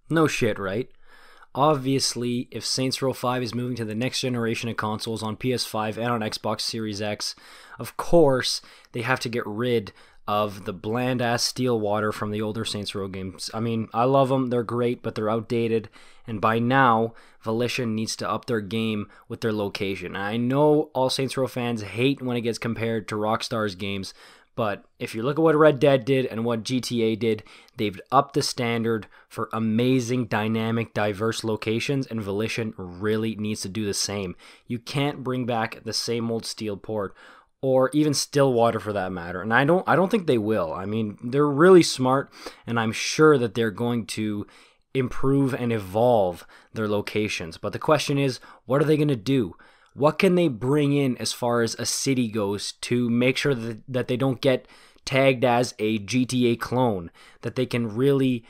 No shit, right? Obviously, if Saints Row 5 is moving to the next generation of consoles on PS5 and on Xbox Series X, of course, they have to get rid of the bland ass Stillwater from the older Saints Row games. I mean, I love them, they're great, but they're outdated, and by now, Volition needs to up their game with their location. I know all Saints Row fans hate when it gets compared to Rockstar's games, but if you look at what Red Dead did and what GTA did, they've upped the standard for amazing, dynamic, diverse locations, and Volition really needs to do the same. You can't bring back the same old Steelport or even Stillwater for that matter. And I don't think they will. I mean, they're really smart, and I'm sure that they're going to improve and evolve their locations. But the question is, what are they going to do? What can they bring in as far as a city goes to make sure that they don't get tagged as a GTA clone, that they can really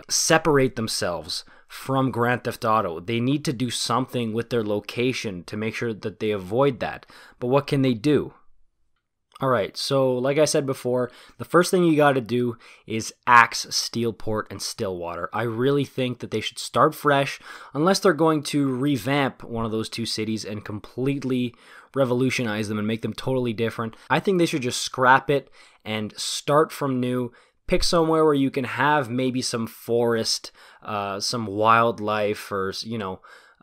separate themselves from Grand Theft Auto? They need to do something with their location to make sure that they avoid that. But what can they do? Alright, so like I said before, the first thing you gotta do is axe Steelport and Stillwater. I really think that they should start fresh, unless they're going to revamp one of those two cities and completely revolutionize them and make them totally different. I think they should just scrap it and start from new. Pick somewhere where you can have maybe some forest, some wildlife, or,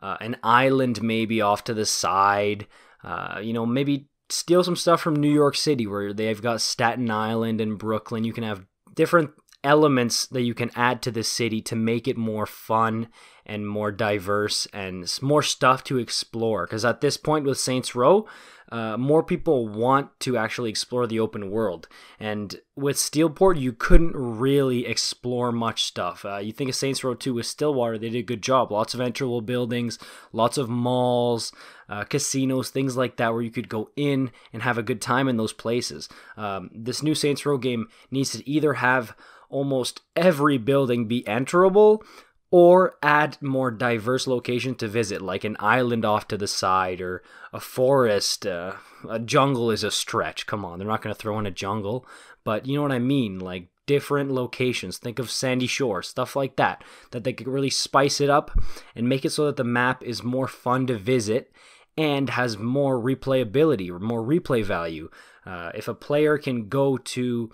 an island maybe off to the side. Maybe steal some stuff from New York City where they've got Staten Island and Brooklyn. You can have different elements that you can add to the city to make it more fun and more diverse and more stuff to explore. Because at this point with Saints Row, more people want to actually explore the open world. And with Steelport, you couldn't really explore much stuff. You think of Saints Row 2 with Stillwater, they did a good job. Lots of enterable buildings, lots of malls, casinos, things like that, where you could go in and have a good time in those places. This new Saints Row game needs to either have almost every building be enterable, or add more diverse location to visit, like an island off to the side, or a forest. A jungle is a stretch. Come on, they're not going to throw in a jungle, but you know what I mean, like different locations. Think of Sandy Shore, stuff like that they could really spice it up and make it so that the map is more fun to visit and has more replayability or more replay value. If a player can go to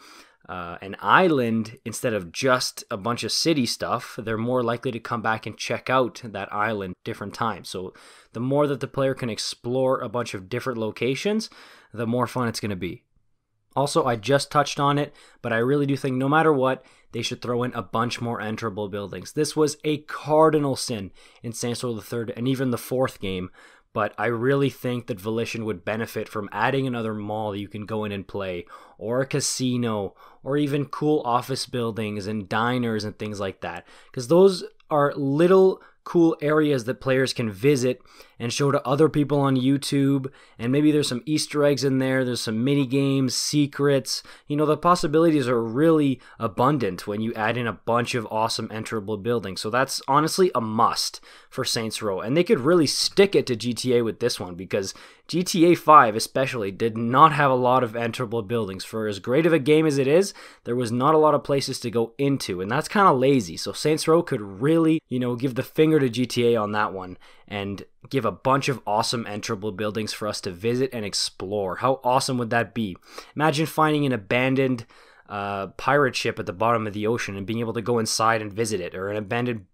an island instead of just a bunch of city stuff, they're more likely to come back and check out that island different times. So the more that the player can explore a bunch of different locations, the more fun it's going to be. Also, I just touched on it, but I really do think no matter what, they should throw in a bunch more enterable buildings. This was a cardinal sin in Saints Row the Third and even the fourth game, but I really think that Volition would benefit from adding another mall that you can go in and play, or a casino, or even cool office buildings and diners and things like that. Because those are little cool areas that players can visit and show to other people on YouTube, and maybe there's some Easter eggs in there, there's some mini games, secrets. The possibilities are really abundant when you add in a bunch of awesome enterable buildings. So that's honestly a must for Saints Row, and they could really stick it to GTA with this one, because GTA 5 especially did not have a lot of enterable buildings. For as great of a game as it is, there was not a lot of places to go into, and that's kind of lazy. So Saints Row could really, give the finger to GTA on that one and give a bunch of awesome enterable buildings for us to visit and explore. How awesome would that be? Imagine finding an abandoned pirate ship at the bottom of the ocean and being able to go inside and visit it, or an abandoned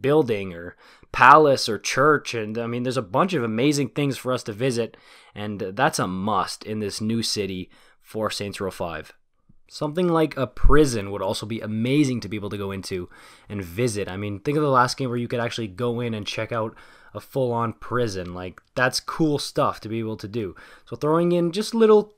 building or palace or church. And I mean, there's a bunch of amazing things for us to visit, and that's a must in this new city for Saints Row 5. Something like a prison would also be amazing to be able to go into and visit. I mean, think of the last game where you could actually go in and check out a full-on prison. Like, that's cool stuff to be able to do. So throwing in just little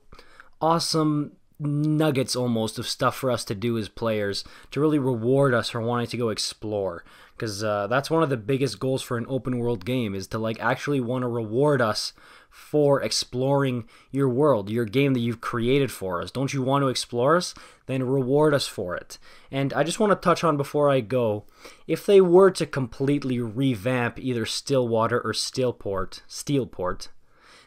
awesome nuggets almost of stuff for us to do as players to really reward us for wanting to go explore, because that's one of the biggest goals for an open world game, is to actually want to reward us for exploring your world, your game that you've created for us. Don't you want to explore us? Then reward us for it. And I just want to touch on before I go, if they were to completely revamp either Stillwater or Steelport,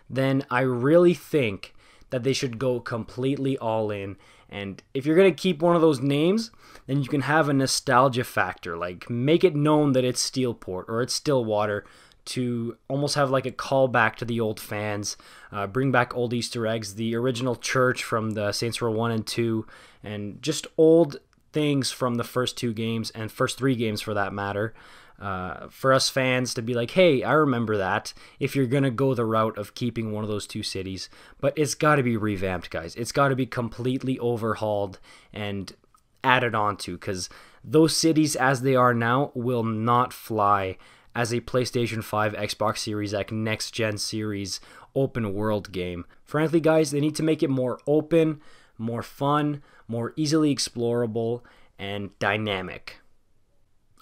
then I really think that they should go completely all in And if you're going to keep one of those names, then you can have a nostalgia factor. Like, make it known that it's Steelport or it's Stillwater, to almost have like a callback to the old fans, bring back old Easter eggs, the original church from the Saints Row 1 and 2, and just old things from the first 2 games, and first 3 games for that matter, for us fans to be like, hey, I remember that, if you're going to go the route of keeping one of those 2 cities. But it's got to be revamped, guys. It's got to be completely overhauled and added on to, because those cities as they are now will not fly as a PlayStation 5, Xbox Series X, Next Gen Series open world game. Frankly, guys, they need to make it more open, more fun, more easily explorable, and dynamic.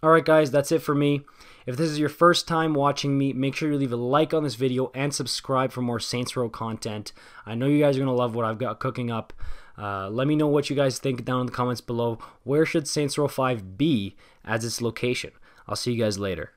Alright guys, that's it for me. If this is your first time watching me, make sure you leave a like on this video and subscribe for more Saints Row content. I know you guys are going to love what I've got cooking up. Let me know what you guys think down in the comments below. Where should Saints Row 5 be as its location? I'll see you guys later.